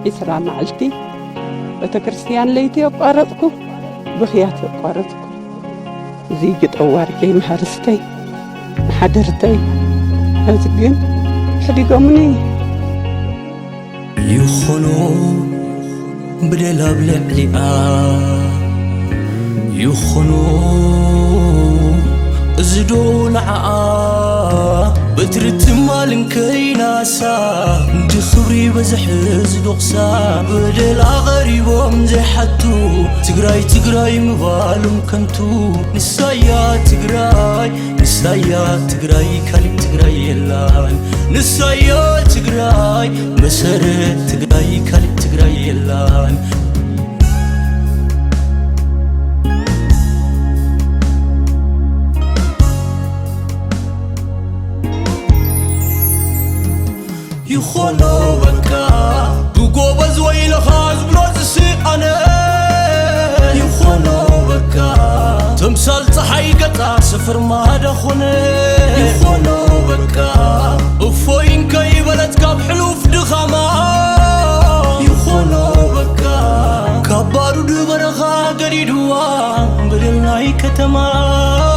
إسرع معلتي بتكرسيان ليتي أقاربكم بخياتي أقاربكم زي قد أواركي محارستي محادرتي أزقين حديقومني يخونو بدلا بلعلئا يخونو ازدو لعا بترت مالن كيناسا دي خبري بزحز دقسا بدلا غريبهم زي حتو تقراي مبالم كنتو نسايا تقراي كالي تقراي يلان نسايا تقراي مسرت تقراي كالي تقراي يلان يخونو بكا قوبز ويل خاز بلوز أنا يخونو بكا تمثال صحي قطع سفر ما دخونه يخونو بكا وفوين كي بلد كاب حلوف دخما يخونو بكا كبارو دبرخا قريدوا بدلناي كتما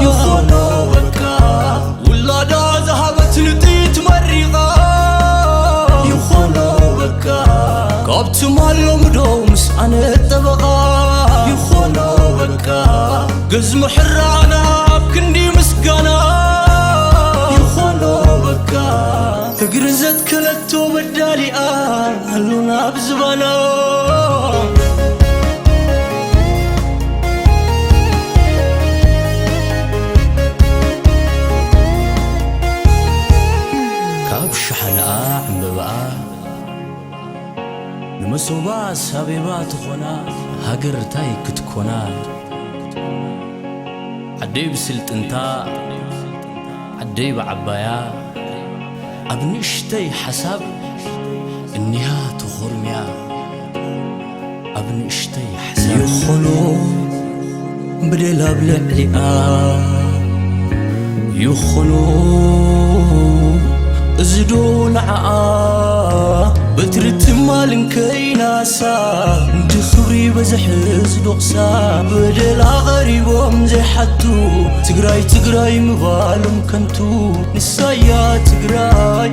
يخونو بكا ولا دا ذهبت نتيت مريغا قابت مالو مدومس أنا الطبقة يخونو بكا قزم حرانا بكندي مسقانا يخونو بكا تقرزت كلتو بالدالئة هلونا بزبانا كاب شحنا عمببا مسوباس حبيبات خونا هاجر تاي كتكونا عدي بسلت انتا عدي بعبايا ابنشتي حساب انها تخرميا ابنشتي حساب يخونو بدلا بلعلئا يخونو ازدو لعا بترت مالن كيناسا دي خبري بزحز دقسا بدلا غريبهم زي حتو تقراي مبالم كنتو نسايا تقراي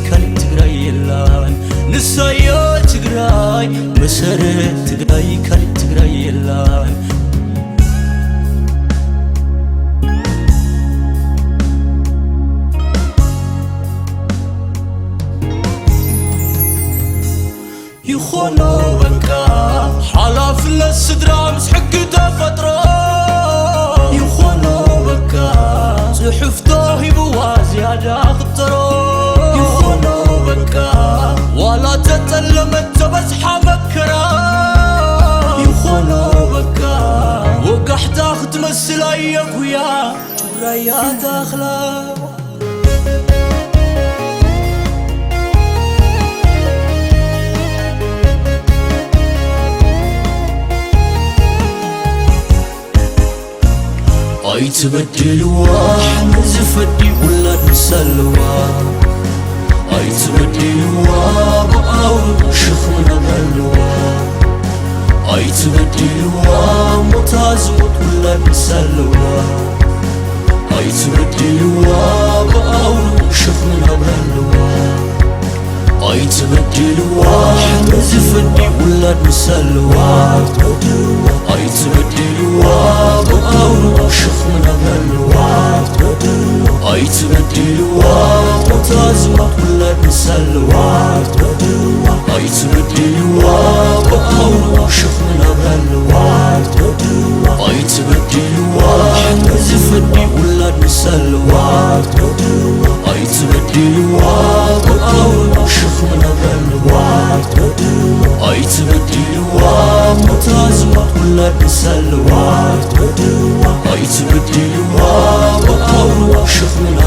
كالي تقراي يلان نسايا تقراي مسرت تقراي كالي تقراي يلان يخونو بكا حلاف للسدرا مسحق تفترا يخونو بكا صحفته بوازيادة خطرا يخونو بكا ولا تتلمت تبزحة مكرا يخونو بكا وقحتاخ تمثل ايك ويا جرايات اخلاق أي تبدلوا نزفدي ولا نسلوا أي تبدلوا بقاو شخنا بلوا أي تبدلوا متازوت ولا نسلوا أي تبدلوا بقاو شخنا بلوا أي تبدلوا نزفدي ولا نسلوا أي تبدلوا بقاو شخنا بلوا أي تبدلوا متازوت ولا نسلوا أي تبدلوا بقاو شخنا بلوا أي تبدلوا نزفدي ولا نسلوا أي تبدلوا بقاو شخنا بلوا أي تبدلوا متازوت ولا نسلوا أي تبدلوا بقاو شخنا